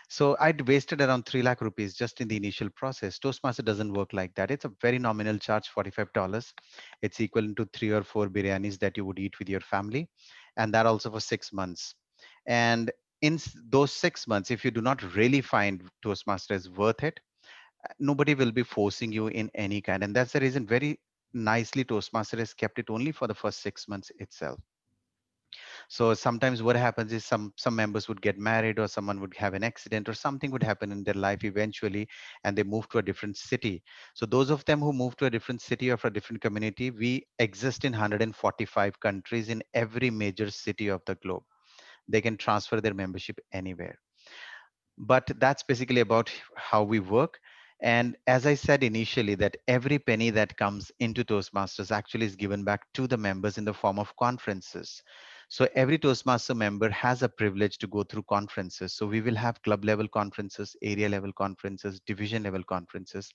So I'd wasted around 3 lakh rupees just in the initial process. Toastmaster doesn't work like that. It's a very nominal charge, $45. It's equivalent to 3 or 4 biryanis that you would eat with your family. And that also for 6 months. And in those 6 months, if you do not really find Toastmaster is worth it, nobody will be forcing you in any kind. And that's the reason very nicely Toastmaster has kept it only for the first 6 months itself. So sometimes what happens is some members would get married, or someone would have an accident, or something would happen in their life eventually, and they move to a different city. So those of them who move to a different city or for a different community, we exist in 145 countries in every major city of the globe. They can transfer their membership anywhere. But that's basically about how we work. And as I said initially, that every penny that comes into Toastmasters actually is given back to the members in the form of conferences. So every Toastmaster member has a privilege to go through conferences. So we will have club level conferences, area level conferences, division level conferences,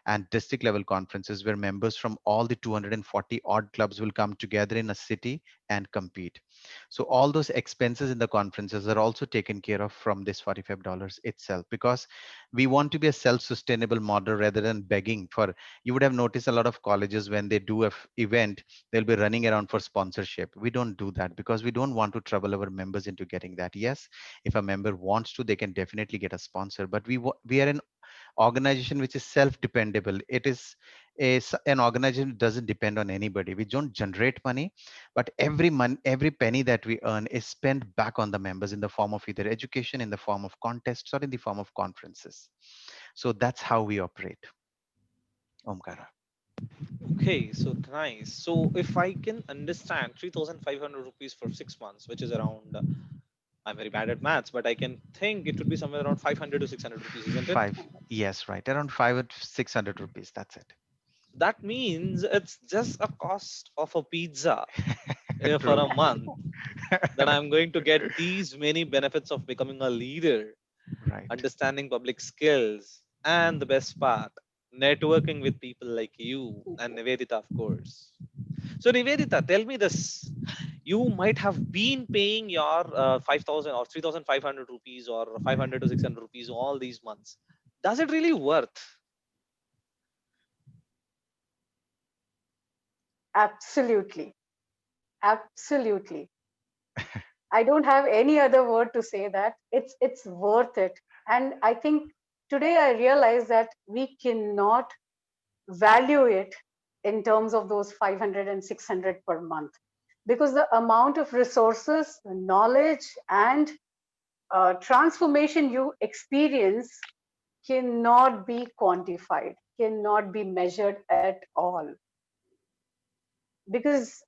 and district level conferences where members from all the 240 odd clubs will come together in a city and compete. So all those expenses in the conferences are also taken care of from this $45 itself, because we want to be a self-sustainable model rather than begging for. You would have noticed a lot of colleges when they do a event, they'll be running around for sponsorship. We don't do that because we don't want to trouble our members into getting that. Yes, if a member wants to, they can definitely get a sponsor, but we are an organization which is self-dependable. It is an organization that doesn't depend on anybody. We don't generate money, but every penny that we earn is spent back on the members in the form of either education, in the form of contests, or in the form of conferences. So that's how we operate. Omkara. Okay, so nice. So if I can understand 3,500 rupees for 6 months, which is around, I'm very bad at maths, but I can think it would be somewhere around 500 to 600 rupees, isn't it? Five. Yes, right, around 500 or 600 rupees, that's it. That means it's just a cost of a pizza for True. a month that I'm going to get these many benefits of becoming a leader, Right. understanding public skills, and the Mm. best part, networking with people like you and Nivedita, of course. So, Nivedita, tell me this. You might have been paying your 5,000 or 3,500 rupees or 500 to 600 rupees all these months. Does it really worth? Absolutely. Absolutely. I don't have any other word to say that. It's worth it. And I think today I realize that we cannot value it in terms of those 500 and 600 per month, because the amount of resources, knowledge, and transformation you experience cannot be quantified, cannot be measured at all, because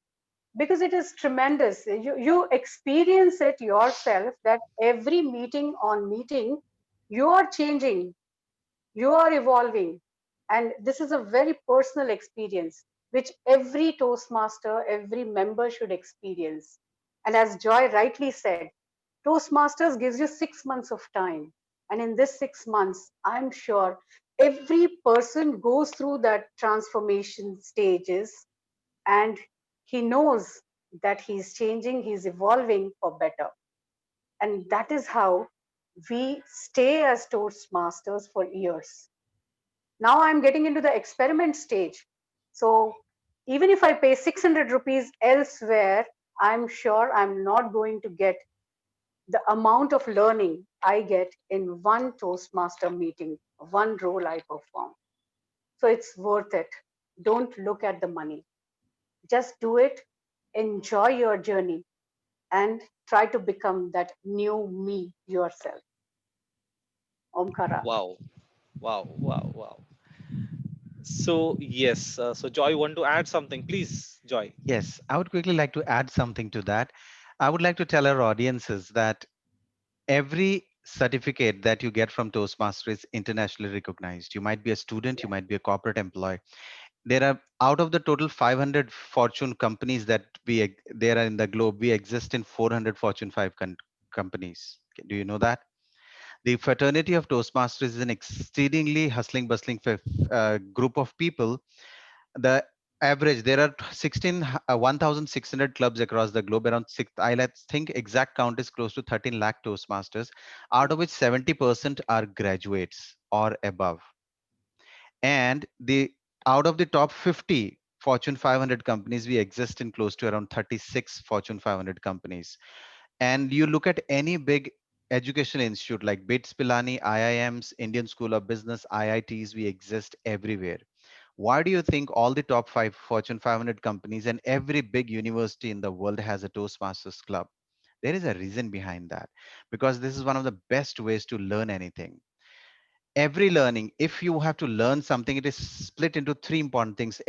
it is tremendous. You experience it yourself that every meeting on meeting, you are changing, you are evolving. And this is a very personal experience which every Toastmaster, every member should experience. And as Joy rightly said, Toastmasters gives you 6 months of time. And in this 6 months, I'm sure every person goes through that transformation stages, and he knows that he's changing, he's evolving for better. And that is how we stay as Toastmasters for years. Now I'm getting into the experiment stage. So even if I pay 600 rupees elsewhere, I'm sure I'm not going to get the amount of learning I get in one Toastmaster meeting, one role I perform. So it's worth it. Don't look at the money. Just do it, enjoy your journey, and try to become that new me yourself. Omkara. Wow, wow, wow, wow. So yes, so Joy, want to add something, please, Joy? Yes, I would quickly like to add something to that. I would like to tell our audiences that every certificate that you get from Toastmaster is internationally recognized. You might be a student, you Yeah. might be a corporate employee. There are, out of the total 500 Fortune companies that there are in the globe, we exist in 400 Fortune 5 companies. Do you know that? The fraternity of Toastmasters is an exceedingly hustling, bustling group of people. The average, there are 1600 clubs across the globe, around six, I let's think exact count is close to 13 lakh Toastmasters, out of which 70% are graduates or above. And the out of the top 50 Fortune 500 companies, we exist in close to around 36 Fortune 500 companies. And you look at any big education institute like BITS Pilani, IIMs, Indian School of Business, IITs, we exist everywhere. Why do you think all the top five Fortune 500 companies and every big university in the world has a Toastmasters club? There is a reason behind that, because this is one of the best ways to learn anything. Every learning, if you have to learn something, it is split into three important things.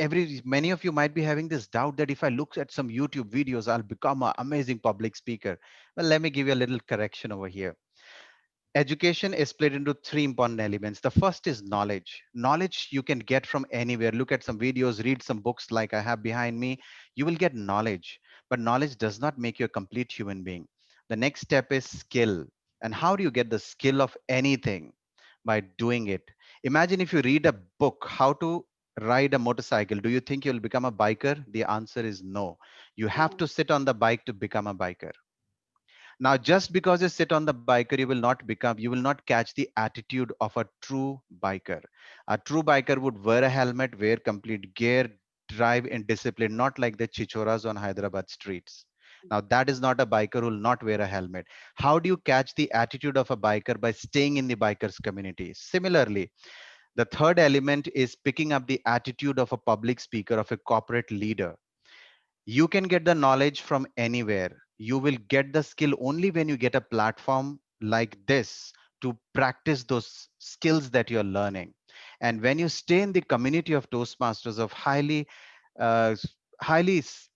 Many of you might be having this doubt that if I look at some YouTube videos, I'll become an amazing public speaker. Well, let me give you a little correction over here. Education is split into three important elements. The first is knowledge. Knowledge you can get from anywhere. Look at some videos, read some books like I have behind me. You will get knowledge, but knowledge does not make you a complete human being. The next step is skill. And how do you get the skill of anything? By doing it. Imagine if you read a book, how to ride a motorcycle. Do you think you'll become a biker? The answer is no. You have No. to sit on the bike to become a biker. Now, just because you sit on the biker, you will not catch the attitude of a true biker. A true biker would wear a helmet, wear complete gear, drive in discipline, not like the chichoras on Hyderabad streets. Now, that is not a biker who will not wear a helmet. How do you catch the attitude of a biker? By staying in the bikers community. Similarly, the third element is picking up the attitude of a public speaker, of a corporate leader. You can get the knowledge from anywhere. You will get the skill only when you get a platform like this to practice those skills that you're learning. And when you stay in the community of Toastmasters, of uh,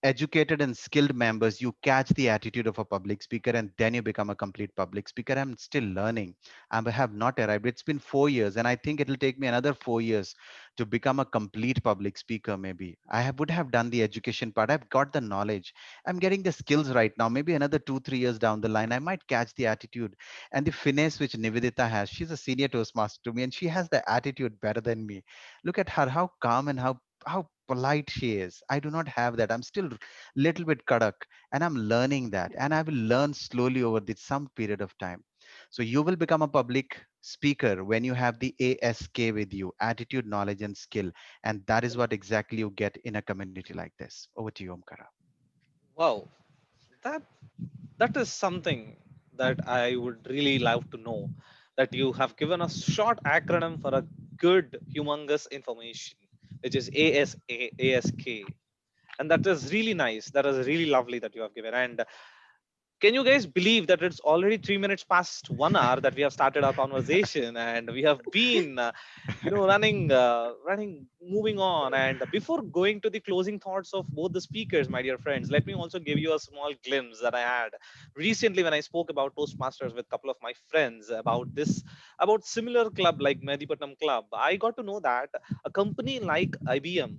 educated and skilled members, you catch the attitude of a public speaker, and then you become a complete public speaker. I'm still learning. I have not arrived. It's been 4 years, and I think it'll take me another 4 years to become a complete public speaker. Maybe would have done the education part. I've got the knowledge. I'm getting the skills right now. Maybe another 2 3 years down the line, I might catch the attitude and the finesse which Nivedita has. She's a senior Toastmaster to me, and she has the attitude better than me. Look at her, how calm and how polite she is. I do not have that. I'm still little bit kadak, and I'm learning that, and I will learn slowly over this some period of time. So you will become a public speaker when you have the ASK with you, attitude, knowledge, and skill. And that is what exactly you get in a community like this. Over to you, Omkara. Wow, That that is something that I would really love to know. That you have given a short acronym for a good, humongous information, which is ASK, and that is really nice. That is really lovely that you have given. And can you guys believe that it's already 3 minutes past 1 hour that we have started our conversation, and we have been running, moving on. And before going to the closing thoughts of both the speakers, my dear friends, let me also give you a small glimpse that I had recently when I spoke about Toastmasters with a couple of my friends about this, about similar club like Medipatnam Club. I got to know that a company like IBM,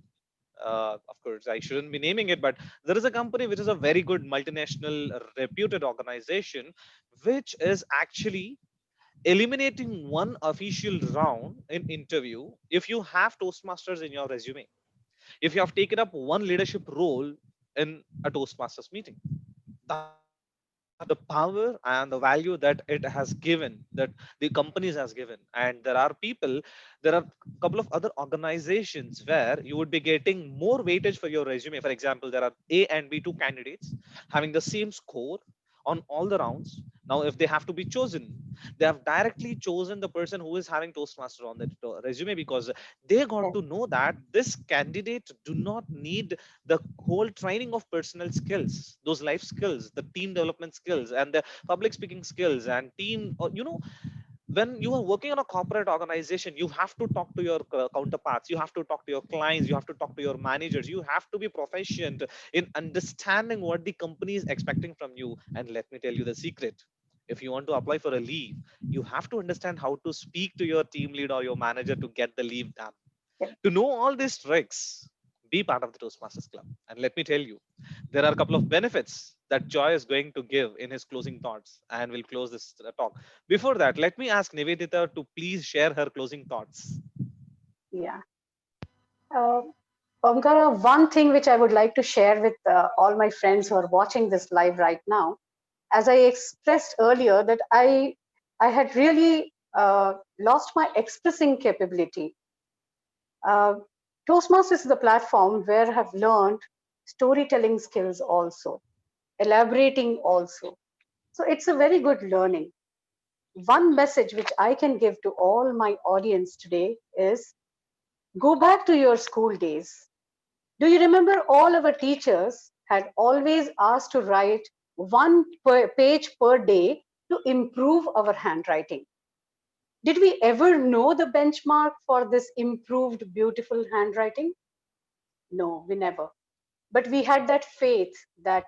of course I shouldn't be naming it, but there is a company which is a very good multinational reputed organization, which is actually eliminating one official round in interview if you have Toastmasters in your resume, if you have taken up one leadership role in a Toastmasters meeting. That is the power and the value that it has given, that the companies has given. And there are people, there are a couple of other organizations where you would be getting more weightage for your resume. For example, there are A and B, two candidates having the same score on all the rounds. Now if they have to be chosen, they have directly chosen the person who is having Toastmaster on the resume, because they got to know that this candidate do not need the whole training of personal skills, those life skills, the team development skills, and the public speaking skills, and team, when you are working on a corporate organization, you have to talk to your counterparts, you have to talk to your clients, you have to talk to your managers, you have to be proficient in understanding what the company is expecting from you. And let me tell you the secret: if you want to apply for a leave, you have to understand how to speak to your team lead or your manager to get the leave done. To know all these tricks, be part of the Toastmasters Club. And let me tell you, there are a couple of benefits that Joy is going to give in his closing thoughts, and we'll close this talk. Before that, let me ask Nivedita to please share her closing thoughts. Yeah. Uh, Omkara, one thing which I would like to share with all my friends who are watching this live right now, as I expressed earlier, that I had really lost my expressing capability. Uh, Toastmasters is the platform where I have learned storytelling skills also, elaborating also. So it's a very good learning. One message which I can give to all my audience today is go back to your school days. Do you remember all our teachers had always asked to write one page per day to improve our handwriting? Did we ever know the benchmark for this improved, beautiful handwriting? No, we never. But we had that faith that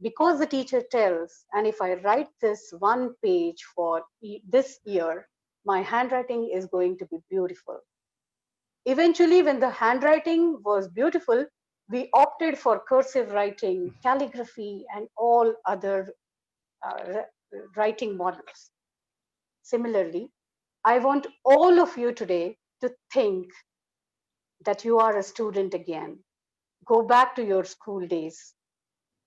because the teacher tells, and if I write this one page for this year, my handwriting is going to be beautiful. Eventually, when the handwriting was beautiful, we opted for cursive writing, calligraphy, and all other uh, writing models. Similarly, I want all of you today to think that you are a student again. Go back to your school days.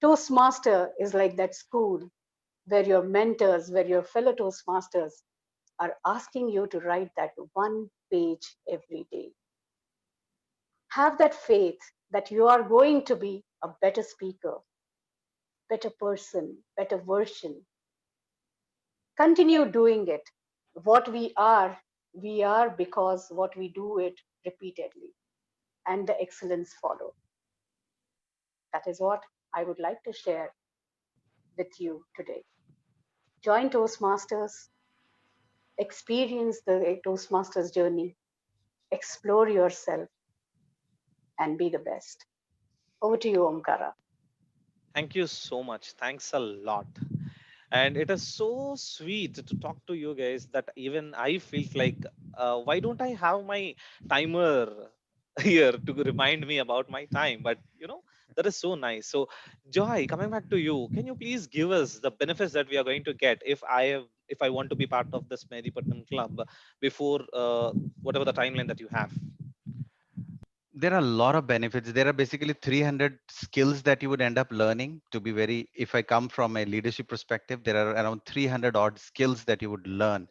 Toastmaster is like that school where your mentors, where your fellow Toastmasters are asking you to write that one page every day. Have that faith that you are going to be a better speaker, better person, better version. Continue doing it. What we are because what we do it repeatedly, and the excellence follow. That is what I would like to share with you today. Join Toastmasters, experience the Toastmasters journey, explore yourself, and be the best. Over to you, Omkara. Thank you so much. Thanks a lot. And it is so sweet to talk to you guys that even I feel like, why don't I have my timer here to remind me about my time? But that is so nice. So, Joy, coming back to you, can you please give us the benefits that we are going to get if I want to be part of this Medipatnam club before whatever the timeline that you have? There are a lot of benefits. There are basically 300 skills that you would end up learning. To be very, if I come from a leadership perspective, there are around 300 odd skills that you would learn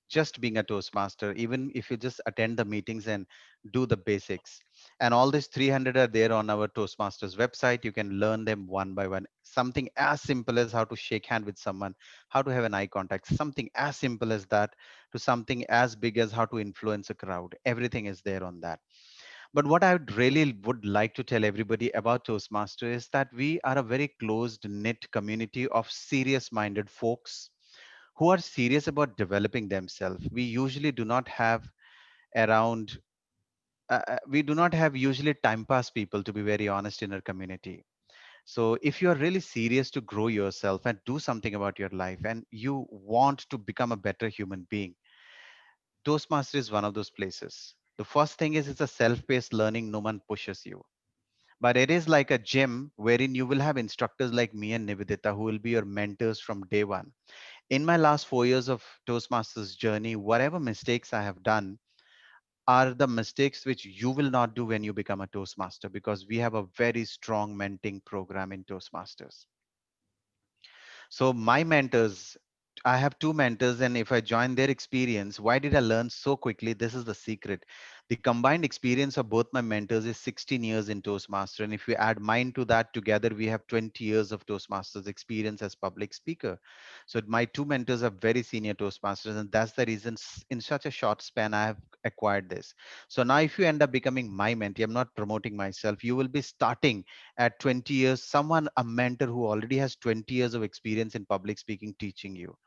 just being a Toastmaster, even if you just attend the meetings and do the basics. And all these 300 are there on our Toastmasters website. You can learn them one by one. Something as simple as how to shake hand with someone, how to have an eye contact, something as simple as that, to something as big as how to influence a crowd. Everything is there on that. But what I would really would like to tell everybody about Toastmaster is that we are a very closed knit community of serious minded folks who are serious about developing themselves. We usually do not have around we do not have usually time pass people, to be very honest, in our community. So if you are really serious to grow yourself and do something about your life and you want to become a better human being, Toastmaster is one of those places. The first thing is it's a self-paced learning. No one pushes you, but it is like a gym wherein you will have instructors like me and Nivedita who will be your mentors from day one. In my last 4 years of Toastmasters journey, whatever mistakes I have done are the mistakes which you will not do when you become a Toastmaster, because we have a very strong mentoring program in Toastmasters. So my mentors, I have two mentors, and if I join their experience, why did I learn so quickly? This is the secret. The combined experience of both my mentors is 16 years in Toastmaster, and if we add mine to that together, we have 20 years of Toastmasters experience as public speaker. So my two mentors are very senior Toastmasters, and that's the reason in such a short span I have acquired this. So now, if you end up becoming my mentee, I'm not promoting myself. You will be starting at 20 years, someone, a mentor who already has 20 years of experience in public speaking, teaching you,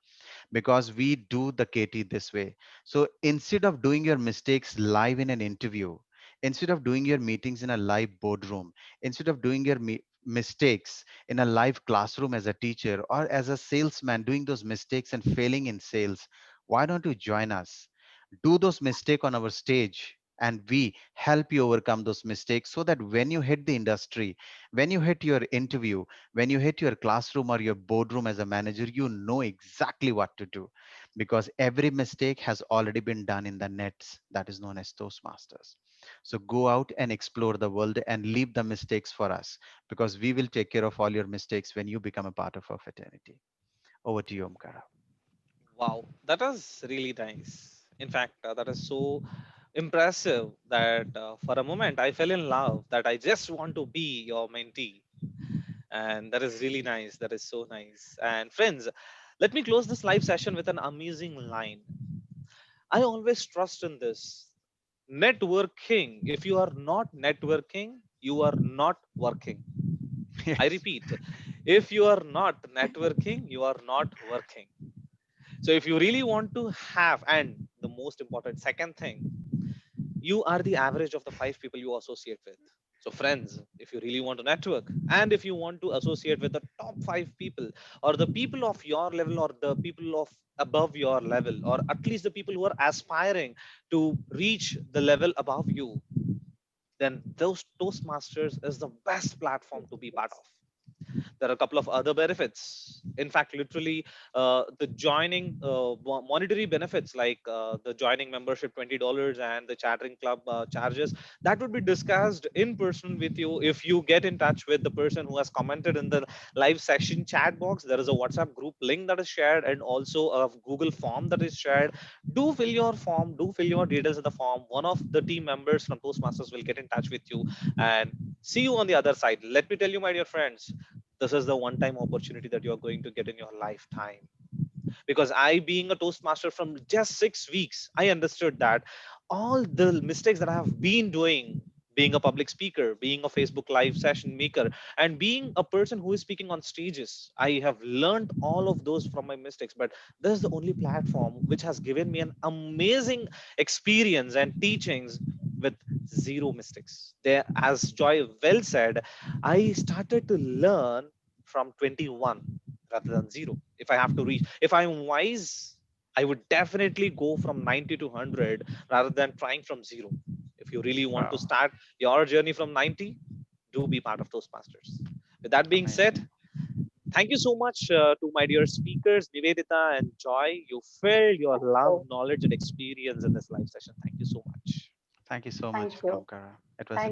because we do the KT this way. So instead of doing your mistakes live in an interview, instead of doing your meetings in a live boardroom, instead of doing your mistakes in a live classroom as a teacher or as a salesman, doing those mistakes and failing in sales, why don't you join us? Do those mistakes on our stage, and we help you overcome those mistakes, so that when you hit the industry, when you hit your interview, when you hit your classroom or your boardroom as a manager, you know exactly what to do, because every mistake has already been done in the nets that is known as Toastmasters. So go out and explore the world and leave the mistakes for us, because we will take care of all your mistakes when you become a part of our fraternity. Over to you, Omkara. Wow, that is really nice. In fact, that is so impressive that for a moment I fell in love that I just want to be your mentee. And that is really nice. That is so nice. And friends, let me close this live session with an amazing line. I always trust in this. Networking. If you are not networking, you are not working. I Yes. repeat, if you are not networking, you are not working. So if you really want to have, and the most important second thing, you are the average of the five people you associate with. So friends, if you really want to network and if you want to associate with the top five people, or the people of your level, or the people of above your level, or at least the people who are aspiring to reach the level above you, then those Toastmasters is the best platform to be part of. There are a couple of other benefits. In fact, literally, the joining monetary benefits, like the joining membership $20 and the chattering club charges, that would be discussed in person with you if you get in touch with the person who has commented in the live session chat box. There is a WhatsApp group link that is shared, and also a Google form that is shared. Do fill your form, do fill your details in the form. One of the team members from Toastmasters will get in touch with you and see you on the other side. Let me tell you, my dear friends, this is the one time opportunity that you're going to get in your lifetime. Because I, being a Toastmaster from just 6 weeks, I understood that all the mistakes that I have been doing, being a public speaker, being a Facebook live session maker, and being a person who is speaking on stages, I have learned all of those from my mistakes. But this is the only platform which has given me an amazing experience and teachings with zero mistakes. There, as Joy well said, I started to learn from 21 rather than zero. If I have to reach, if I'm wise, I would definitely go from 90 to 100 rather than trying from zero. If you really want to Wow. start your journey from 90, do be part of those masters. With that being said, Amazing. thank you so much to my dear speakers, Nivedita and Joy. You filled your love, Oh, knowledge, and experience in this live session. Thank you so much. Thank you so thank much, you. Omkara. It was Thank really